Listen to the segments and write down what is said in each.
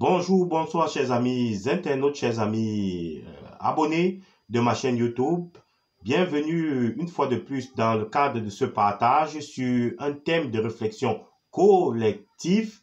Bonjour, bonsoir chers amis internautes, chers amis abonnés de ma chaîne YouTube. Bienvenue une fois de plus dans le cadre de ce partage sur un thème de réflexion collective.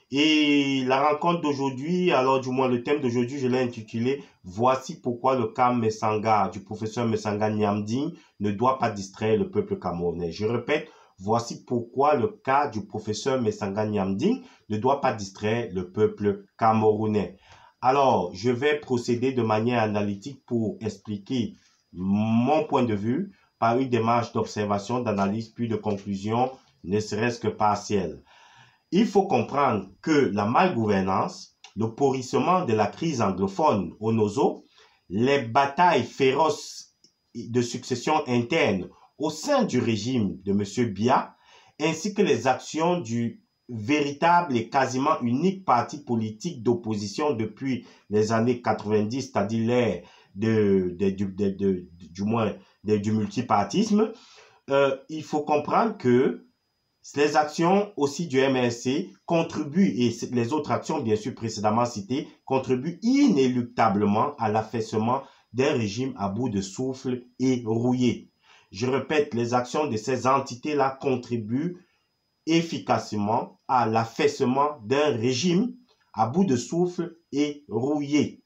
Et la rencontre d'aujourd'hui, alors du moins le thème d'aujourd'hui, je l'ai intitulé « Voici pourquoi le cas Messanga du professeur Messanga Nyamding ne doit pas distraire le peuple camerounais ». Je répète, voici pourquoi le cas du professeur Messanga Nyamding ne doit pas distraire le peuple camerounais. Alors, je vais procéder de manière analytique pour expliquer mon point de vue par une démarche d'observation, d'analyse puis de conclusion, ne serait-ce que partielle. Il faut comprendre que la malgouvernance, le pourrissement de la crise anglophone au Nozo, les batailles féroces de succession interne au sein du régime de M. Biya, ainsi que les actions du véritable et quasiment unique parti politique d'opposition depuis les années 90, c'est-à-dire l'ère du multipartisme, il faut comprendre que les actions aussi du MRC contribuent, et les autres actions bien sûr précédemment citées, contribuent inéluctablement à l'affaissement d'un régime à bout de souffle et rouillé. Je répète, les actions de ces entités-là contribuent efficacement à l'affaissement d'un régime à bout de souffle et rouillé.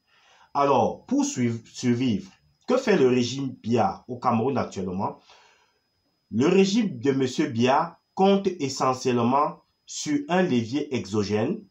Alors, pour survivre, que fait le régime Biya au Cameroun actuellement? Le régime de M. Biya compte essentiellement sur un levier exogène,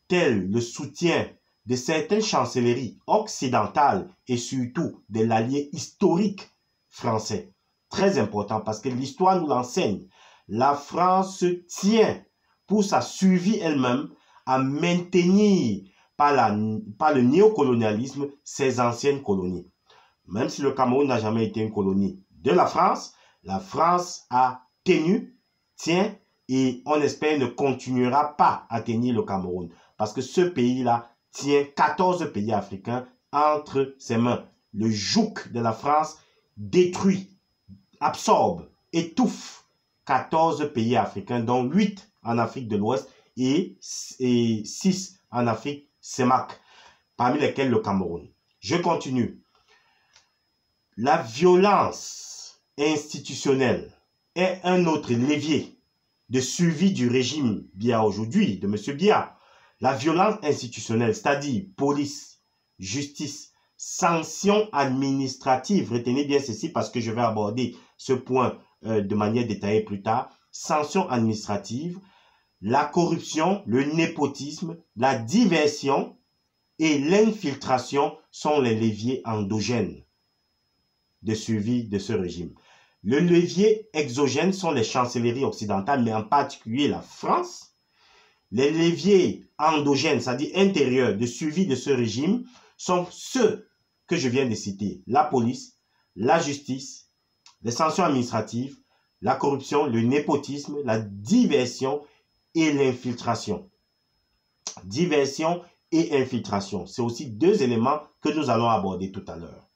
tel le soutien de certaines chancelleries occidentales et surtout de l'allié historique français. Très important parce que l'histoire nous l'enseigne. La France tient pour sa survie elle-même à maintenir par le néocolonialisme ses anciennes colonies. Même si le Cameroun n'a jamais été une colonie de la France a tenu, tient et on espère ne continuera pas à tenir le Cameroun. Parce que ce pays-là tient 14 pays africains entre ses mains. Le joug de la France détruit, absorbe, étouffe 14 pays africains, dont 8 en Afrique de l'Ouest et 6 en Afrique CEMAC, parmi lesquels le Cameroun. Je continue. La violence institutionnelle est un autre levier de survie du régime Biya aujourd'hui, de M. Biya. La violence institutionnelle, c'est-à-dire police, justice, sanctions administratives, retenez bien ceci parce que je vais aborder ce point de manière détaillée plus tard, sanctions administratives, la corruption, le népotisme, la diversion et l'infiltration sont les leviers endogènes de survie de ce régime. Le levier exogène sont les chancelleries occidentales, mais en particulier la France. Les leviers endogènes, c'est-à-dire intérieurs de survie de ce régime, sont ceux que je viens de citer. La police, la justice, les sanctions administratives, la corruption, le népotisme, la diversion et l'infiltration. Diversion et infiltration, c'est aussi deux éléments que nous allons aborder tout à l'heure.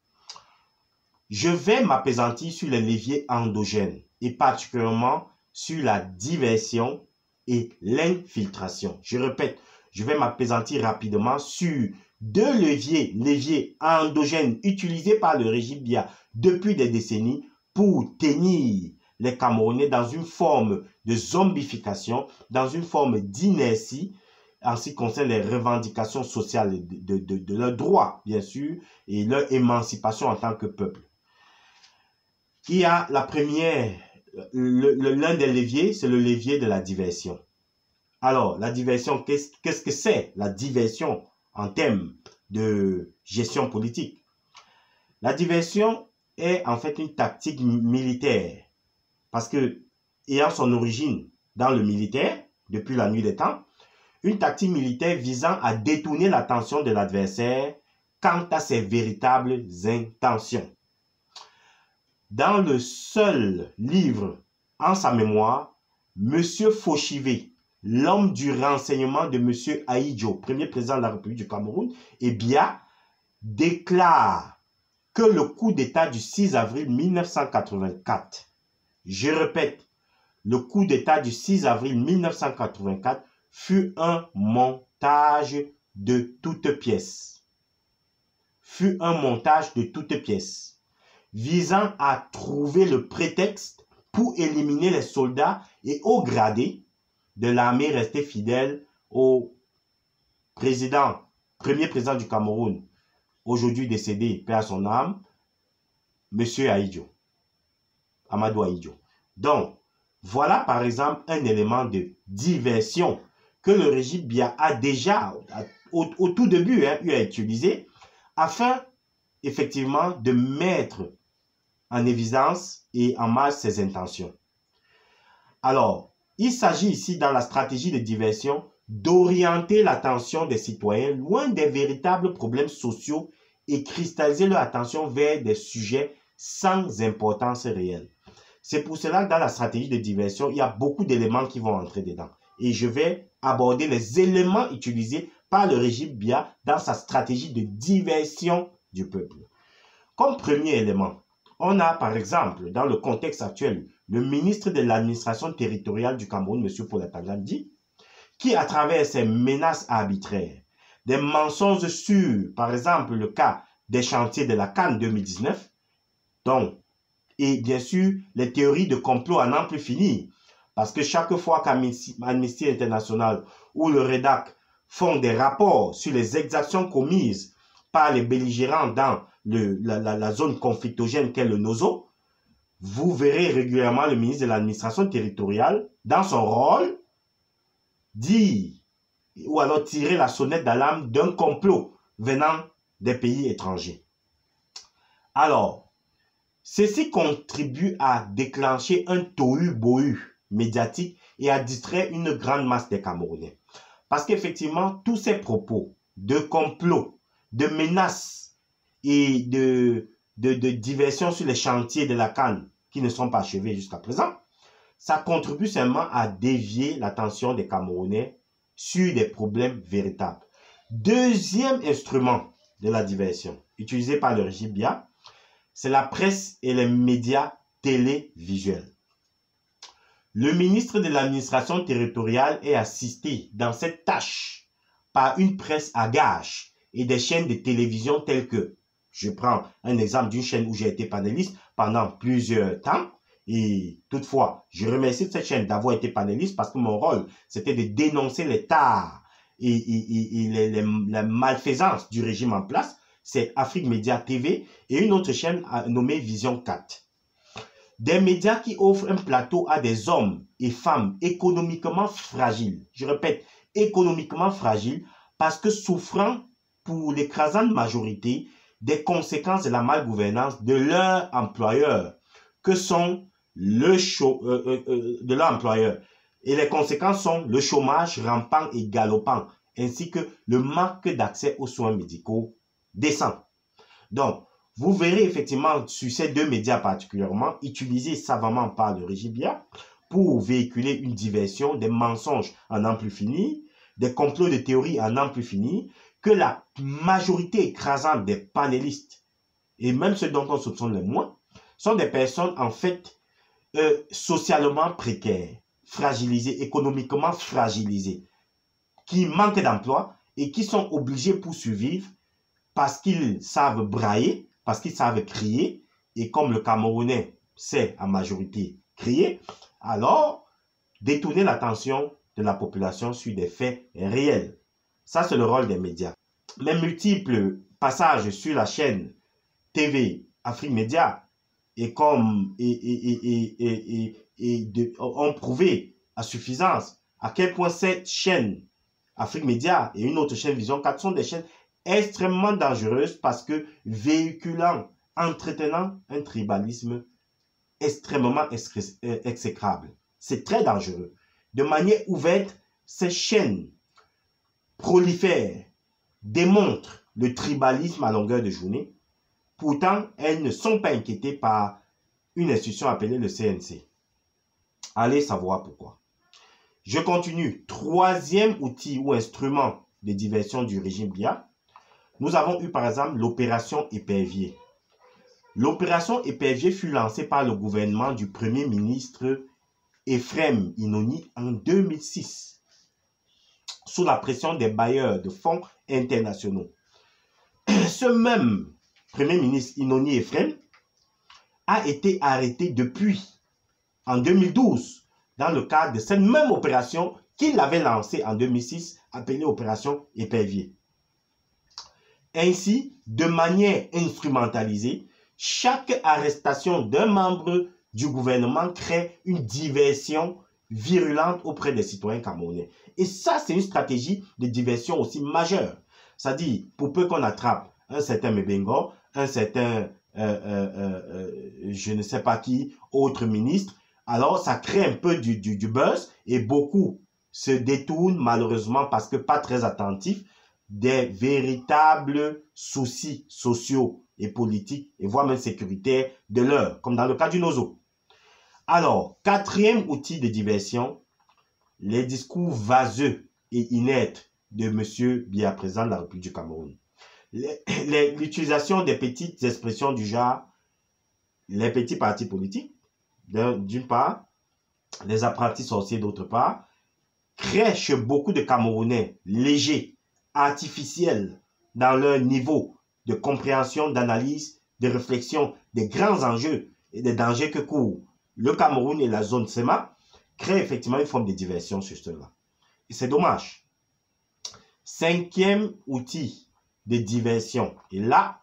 Je vais m'appesantir sur les leviers endogènes et particulièrement sur la diversion et l'infiltration. Je répète, je vais m'appesantir rapidement sur deux leviers endogènes utilisés par le régime Biya depuis des décennies pour tenir les Camerounais dans une forme de zombification, dans une forme d'inertie en ce qui concerne les revendications sociales de leurs droits, bien sûr, et leur émancipation en tant que peuple. Il y a la première, l'un des leviers, c'est le levier de la diversion. Alors, la diversion, qu'est-ce que c'est la diversion en termes de gestion politique? La diversion est en fait une tactique militaire parce que, ayant son origine dans le militaire, depuis la nuit des temps, une tactique militaire visant à détourner l'attention de l'adversaire quant à ses véritables intentions. Dans le seul livre en sa mémoire, M. Fauchivé, l'homme du renseignement de M. Ahidjo, premier président de la République du Cameroun, et Biya, déclare que le coup d'État du 6 avril 1984, je répète, le coup d'État du 6 avril 1984 fut un montage de toutes pièces. Fut un montage de toutes pièces, visant à trouver le prétexte pour éliminer les soldats et hauts gradés de l'armée restés fidèles au premier président du Cameroun, aujourd'hui décédé, paix à son âme, M. Amadou Ahidjo. Donc, voilà par exemple un élément de diversion que le régime Biya a déjà, au tout début, eu à utiliser, afin effectivement de mettre en évidence et en marge ses intentions. Alors, il s'agit ici dans la stratégie de diversion d'orienter l'attention des citoyens loin des véritables problèmes sociaux et cristalliser leur attention vers des sujets sans importance réelle. C'est pour cela que dans la stratégie de diversion, il y a beaucoup d'éléments qui vont entrer dedans. Et je vais aborder les éléments utilisés par le régime Biya dans sa stratégie de diversion du peuple. Comme premier élément, on a par exemple, dans le contexte actuel, le ministre de l'administration territoriale du Cameroun, M. Paul Atanga, dit qui, à travers ses menaces arbitraires, des mensonges sur, par exemple, le cas des chantiers de la CAN 2019, donc, et bien sûr, les théories de complot à n'en plus finir, parce que chaque fois qu'Amnesty International ou le REDAC font des rapports sur les exactions commises par les belligérants dans la zone conflictogène qu'est le Nozo, vous verrez régulièrement le ministre de l'administration territoriale, dans son rôle, dire ou alors tirer la sonnette d'alarme d'un complot venant des pays étrangers. Alors, ceci contribue à déclencher un tohu-bohu médiatique et à distraire une grande masse des Camerounais. Parce qu'effectivement, tous ces propos de complot, de menaces et de diversion sur les chantiers de la CAN qui ne sont pas achevés jusqu'à présent, ça contribue seulement à dévier l'attention des Camerounais sur des problèmes véritables. Deuxième instrument de la diversion utilisé par le régime Biya, c'est la presse et les médias télévisuels. Le ministre de l'administration territoriale est assisté dans cette tâche par une presse à gages et des chaînes de télévision telles que, je prends un exemple d'une chaîne où j'ai été panéliste pendant plusieurs temps, et toutefois, je remercie cette chaîne d'avoir été panéliste parce que mon rôle, c'était de dénoncer les tares et la malfaisance du régime en place. C'est Afrique Média TV et une autre chaîne nommée Vision 4. Des médias qui offrent un plateau à des hommes et femmes économiquement fragiles. Je répète, économiquement fragiles parce que souffrant pour l'écrasante majorité des conséquences de la malgouvernance de leur employeur, que sont de leur employeur. Et les conséquences sont le chômage rampant et galopant, ainsi que le manque d'accès aux soins médicaux décents. Donc, vous verrez effectivement sur ces deux médias particulièrement, utilisés savamment par le régime Biya pour véhiculer une diversion, des mensonges à n'en plus finir, des complots de théories à n'en plus finir, que la majorité écrasante des panélistes, et même ceux dont on soupçonne les moins, sont des personnes en fait socialement précaires, fragilisées, économiquement fragilisées, qui manquent d'emploi et qui sont obligés pour survivre parce qu'ils savent brailler, parce qu'ils savent crier, et comme le Camerounais sait en majorité crier, alors détourner l'attention de la population sur des faits réels. Ça, c'est le rôle des médias. Les multiples passages sur la chaîne TV Afrique Média ont prouvé à suffisance à quel point cette chaîne Afrique Média et une autre chaîne Vision 4 sont des chaînes extrêmement dangereuses parce que véhiculant, entretenant un tribalisme extrêmement exécrable. C'est très dangereux. De manière ouverte, ces chaînes prolifèrent, démontrent le tribalisme à longueur de journée. Pourtant, elles ne sont pas inquiétées par une institution appelée le CNC. Allez savoir pourquoi. Je continue. Troisième outil ou instrument de diversion du régime Biya, nous avons eu par exemple l'opération Épervier. L'opération Épervier fut lancée par le gouvernement du Premier ministre Ephrem Inoni en 2006. sous la pression des bailleurs de fonds internationaux. Ce même Premier ministre Inoni Ephraim a été arrêté depuis en 2012 dans le cadre de cette même opération qu'il avait lancée en 2006, appelée Opération Épervier. Ainsi, de manière instrumentalisée, chaque arrestation d'un membre du gouvernement crée une diversion virulente auprès des citoyens camerounais. Et ça, c'est une stratégie de diversion aussi majeure. C'est-à-dire, pour peu qu'on attrape un certain Mebengo, un certain, je ne sais pas qui, autre ministre, alors ça crée un peu du buzz et beaucoup se détournent malheureusement parce que pas très attentifs des véritables soucis sociaux et politiques et voire même sécuritaires de l'heure, comme dans le cas du Nozo. Alors, quatrième outil de diversion, les discours vaseux et inertes de M. Biya, président de la République du Cameroun. L'utilisation des petites expressions du genre les petits partis politiques, d'une part, les apprentis sorciers d'autre part, crée chez beaucoup de Camerounais légers, artificiels dans leur niveau de compréhension, d'analyse, de réflexion des grands enjeux et des dangers que courent le Cameroun et la zone SEMA, crée effectivement une forme de diversion sur cela. Et c'est dommage. Cinquième outil de diversion. Et là,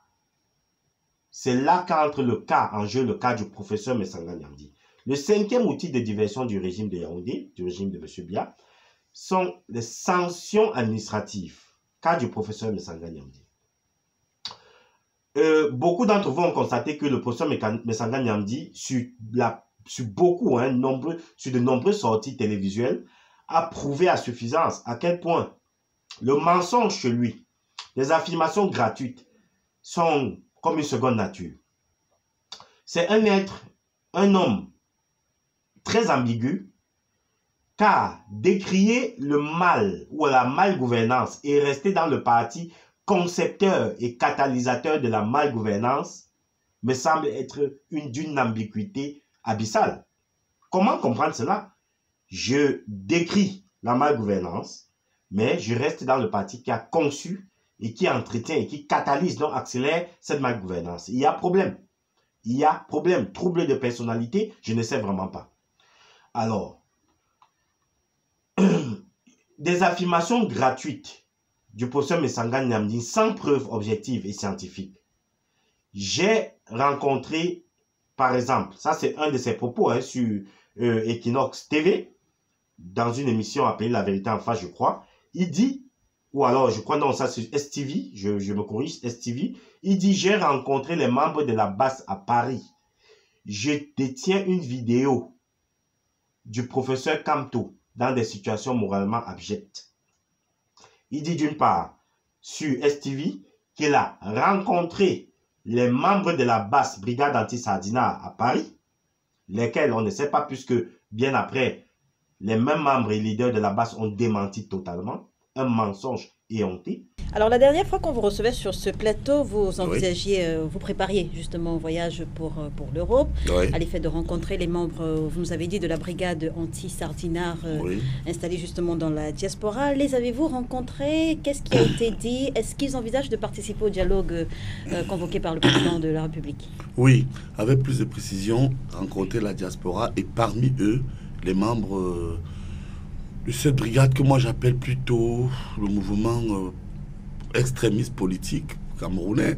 c'est là qu'entre le cas en jeu, le cas du professeur Messanga Nyamdi. Le cinquième outil de diversion du régime de Yaoundé, du régime de M. Biya, sont les sanctions administratives. Cas du professeur Messanga Nyamdi. Beaucoup d'entre vous ont constaté que le professeur Messanga Nyamdi, sur de nombreuses sorties télévisuelles, a prouvé à suffisance à quel point le mensonge chez lui, les affirmations gratuites sont comme une seconde nature. C'est un homme très ambigu, car décrier le mal ou la malgouvernance et rester dans le parti concepteur et catalysateur de la malgouvernance me semble être d'une ambiguïté abyssale. Comment comprendre cela? Je décris la malgouvernance, mais je reste dans le parti qui a conçu et qui entretient et qui catalyse, donc accélère cette malgouvernance. Il y a problème. Il y a problème. Trouble de personnalité, je ne sais vraiment pas. Alors, des affirmations gratuites du professeur Messanga Nyamdi sans preuve objective et scientifique. J'ai rencontré, par exemple, ça c'est un de ses propos sur Equinox TV, dans une émission appelée La Vérité en face, je crois. Il dit, ou alors je crois non, ça c'est STV, je me corrige, STV, il dit, j'ai rencontré les membres de la BAS à Paris. Je détiens une vidéo du professeur Kamto dans des situations moralement abjectes. Il dit d'une part sur STV qu'il a rencontré les membres de la BAS, Brigade Anti-Sardina à Paris, lesquels on ne sait pas puisque bien après, les mêmes membres et leaders de la BAS ont démenti totalement, un mensonge éhonté. Alors la dernière fois qu'on vous recevait sur ce plateau, vous envisagiez, vous prépariez justement un voyage pour l'Europe, à l'effet de rencontrer les membres, vous nous avez dit, de la brigade anti-sardinard installée justement dans la diaspora. Les avez-vous rencontrés? Qu'est-ce qui a été dit? Est-ce qu'ils envisagent de participer au dialogue convoqué par le président de la République? Oui, avec plus de précision, rencontrer la diaspora et parmi eux, les membres de cette brigade que moi j'appelle plutôt le mouvement extrémiste politique camerounais,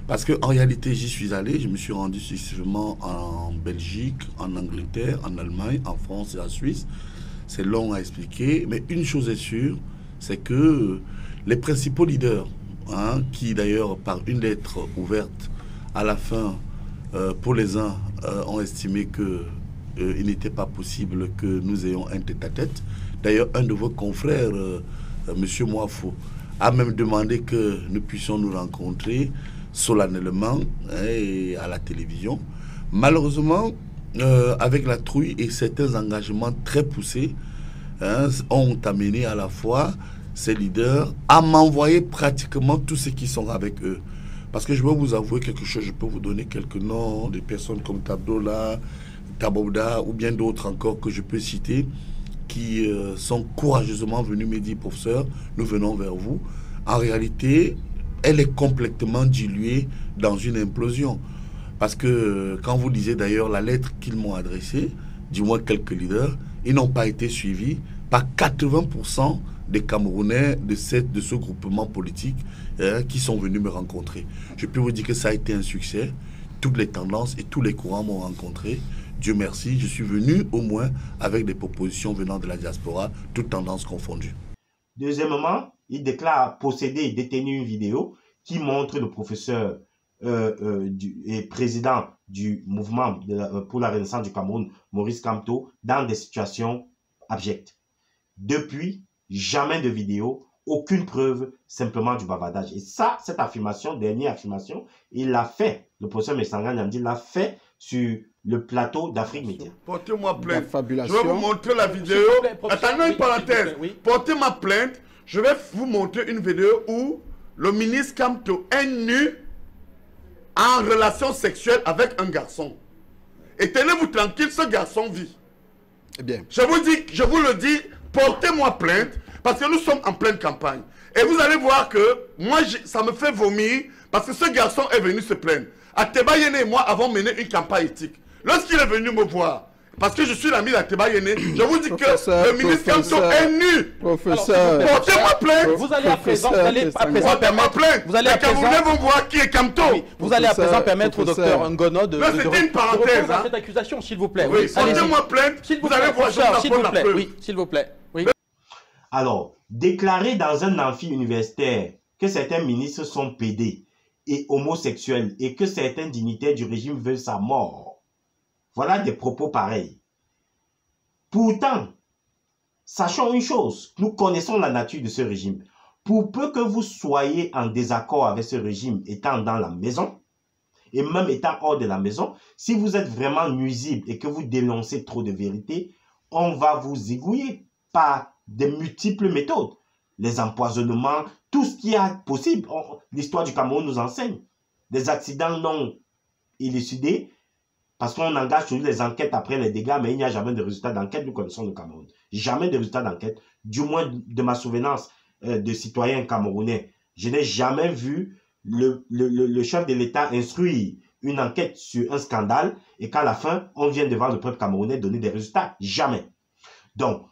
parce qu'en réalité j'y suis allé, je me suis rendu successivement en Belgique, en Angleterre, en Allemagne, en France et en Suisse. C'est long à expliquer, mais une chose est sûre, c'est que les principaux leaders, qui d'ailleurs par une lettre ouverte à la fin, pour les uns, ont estimé que il n'était pas possible que nous ayons un tête-à-tête. D'ailleurs, un de vos confrères, M. Moafou, a même demandé que nous puissions nous rencontrer solennellement à la télévision. Malheureusement, avec la trouille et certains engagements très poussés, ont amené à la fois ces leaders à m'envoyer pratiquement tous ceux qui sont avec eux. Parce que je veux vous avouer quelque chose, je peux vous donner quelques noms de personnes comme Tabdola, Tabouda ou bien d'autres encore que je peux citer, qui sont courageusement venus me dire, professeur, nous venons vers vous. En réalité, elle est complètement diluée dans une implosion. Parce que, quand vous lisez d'ailleurs la lettre qu'ils m'ont adressée, du moins quelques leaders, ils n'ont pas été suivis par 80% des Camerounais de ce groupement politique qui sont venus me rencontrer. Je peux vous dire que ça a été un succès. Toutes les tendances et tous les courants m'ont rencontré. Dieu merci, je suis venu au moins avec des propositions venant de la diaspora, toutes tendances confondues. Deuxièmement, il déclare posséder et détenir une vidéo qui montre le professeur et président du mouvement pour la renaissance du Cameroun, Maurice Kamto, dans des situations abjectes. Depuis, jamais de vidéo, aucune preuve, simplement du bavardage. Et ça, cette affirmation, dernière affirmation, il l'a fait, le professeur Messanga Niamdi l'a fait sur le plateau d'Afrique Média. Portez-moi plainte. Je vais vous montrer la vidéo. Attendez une parenthèse. Portez ma plainte. Je vais vous montrer une vidéo où le ministre Kamto est nu en relation sexuelle avec un garçon. Et tenez-vous tranquille, ce garçon vit. Eh bien. Je vous le dis, portez-moi plainte parce que nous sommes en pleine campagne. Et vous allez voir que moi, ça me fait vomir parce que ce garçon est venu se plaindre. Ateba Yene et moi avons mené une campagne éthique. Lorsqu'il est venu me voir, parce que je suis l'ami d'Ateba Yene, je vous dis que le ministre Kamto est nu. Professeur, portez-moi plainte. Vous allez à présent, permettre. Vous allez à présent. Les Camerounais vont voir qui est Kamto. Oui, vous allez à présent permettre au docteur Ngono de c'était une parenthèse. Hein. Cette accusation, s'il vous plaît. Oui, portez-moi plainte. Vous allez voir, s'il vous plaît. Oui, s'il vous plaît. Oui. Alors, déclarer dans un amphi universitaire que certains ministres sont pédés et homosexuels et que certains dignitaires du régime veulent sa mort. Voilà des propos pareils. Pourtant, sachons une chose, nous connaissons la nature de ce régime. Pour peu que vous soyez en désaccord avec ce régime étant dans la maison, et même étant hors de la maison, si vous êtes vraiment nuisible et que vous dénoncez trop de vérité, on va vous aiguiller par de multiples méthodes. Les empoisonnements, tout ce qui est possible. L'histoire du Cameroun nous enseigne. Des accidents non élucidés, parce qu'on engage toujours les enquêtes après les dégâts, mais il n'y a jamais de résultat d'enquête, nous connaissons le Cameroun. Jamais de résultat d'enquête, du moins de ma souvenance de citoyens camerounais. Je n'ai jamais vu le chef de l'État instruire une enquête sur un scandale et qu'à la fin, on vient devant le peuple camerounais donner des résultats. Jamais. Donc,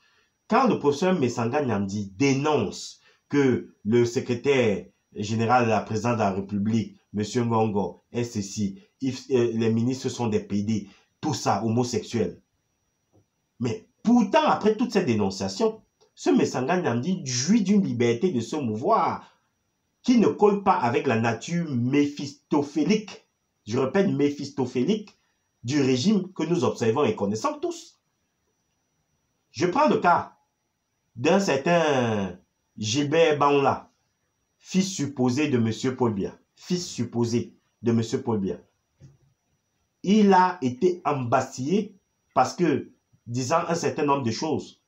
quand le professeur Messanga Niamdi dénonce que le secrétaire général de la présidence de la République, M. Ngongo, est ceci, les ministres sont des PD, tout ça, homosexuels. Mais pourtant, après toutes ces dénonciations, ce Messanga Niamdi jouit d'une liberté de se mouvoir qui ne colle pas avec la nature méphistophélique, je répète, méphistophélique, du régime que nous observons et connaissons tous. Je prends le cas d'un certain Gilbert Baoula, fils supposé de M. Paul Biya. Fils supposé de M. Paul Biya. Il a été embastillé parce que, disant un certain nombre de choses,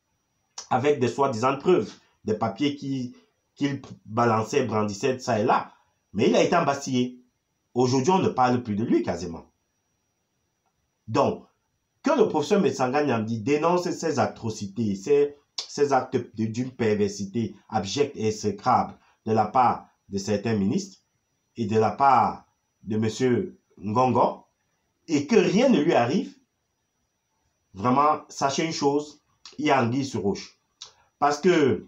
avec des soi-disant preuves, des papiers qu'il balançait, brandissait, ça et là. Mais il a été embastillé. Aujourd'hui, on ne parle plus de lui quasiment. Donc, que le professeur Messanga Niamdi dénonce ces atrocités, ces actes d'une perversité abjecte et exécrable de la part de certains ministres et de la part de M. Ngongo, et que rien ne lui arrive, vraiment, sachez une chose, il y a anguille sur roche. Parce que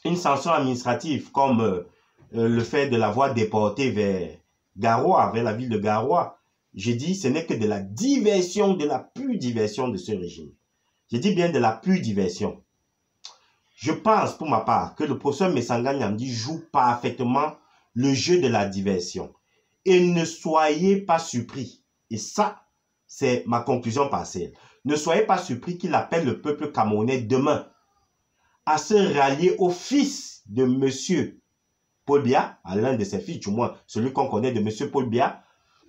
une sanction administrative comme le fait de l'avoir déporté vers Garoua, vers la ville de Garoua, j'ai dit ce n'est que de la diversion, de la pure diversion de ce régime. Je dis bien de la pure diversion. Je pense pour ma part que le professeur Messanga Niamdi joue parfaitement le jeu de la diversion. Et ne soyez pas surpris. Et ça, c'est ma conclusion partielle. Ne soyez pas surpris qu'il appelle le peuple camerounais demain à se rallier au fils de M. Paul Biya, à l'un de ses fils, du moins celui qu'on connaît de M. Paul Biya,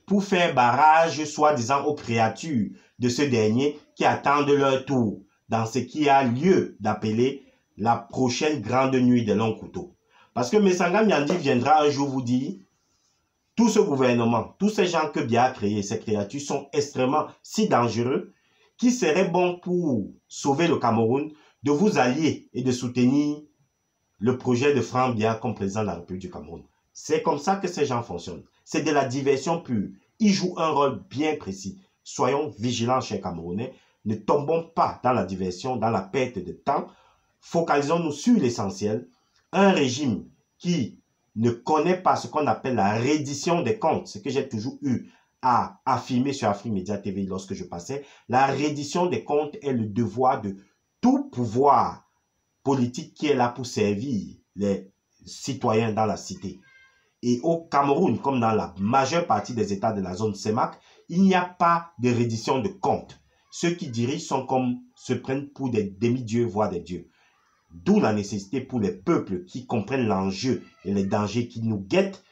pour faire barrage, soi-disant, aux créatures de ce dernier qui attendent leur tour dans ce qui a lieu d'appeler la prochaine grande nuit des longs couteaux. Parce que Messanga Niamdi viendra un jour vous dire, tout ce gouvernement, tous ces gens que Biya a créés, ces créatures sont extrêmement si dangereux qu'il serait bon pour sauver le Cameroun de vous allier et de soutenir le projet de Franck Biya comme président de la République du Cameroun. C'est comme ça que ces gens fonctionnent. C'est de la diversion pure. Ils jouent un rôle bien précis. Soyons vigilants, chers Camerounais. Ne tombons pas dans la diversion, dans la perte de temps. Focalisons-nous sur l'essentiel. Un régime qui ne connaît pas ce qu'on appelle la reddition des comptes, ce que j'ai toujours eu à affirmer sur Afrique Média TV lorsque je passais. La reddition des comptes est le devoir de tout pouvoir politique qui est là pour servir les citoyens dans la cité. Et au Cameroun, comme dans la majeure partie des États de la zone CEMAC, il n'y a pas de reddition de comptes. Ceux qui dirigent se prennent pour des demi-dieux, voire des dieux. D'où la nécessité pour les peuples qui comprennent l'enjeu et les dangers qui nous guettent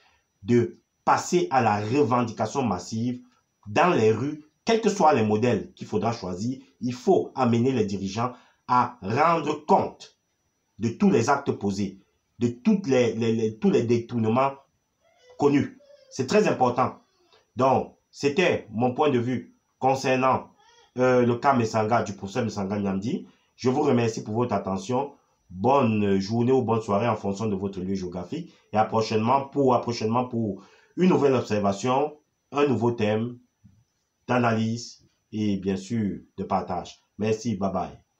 de passer à la revendication massive dans les rues, quels que soient les modèles qu'il faudra choisir. Il faut amener les dirigeants à rendre compte de tous les actes posés, de tous les détournements connus. C'est très important. Donc, c'était mon point de vue concernant le cas Messanga, du professeur Messanga Nyamdi. Je vous remercie pour votre attention. Bonne journée ou bonne soirée en fonction de votre lieu géographique. Et à prochainement pour une nouvelle observation, un nouveau thème d'analyse et bien sûr de partage. Merci, bye bye.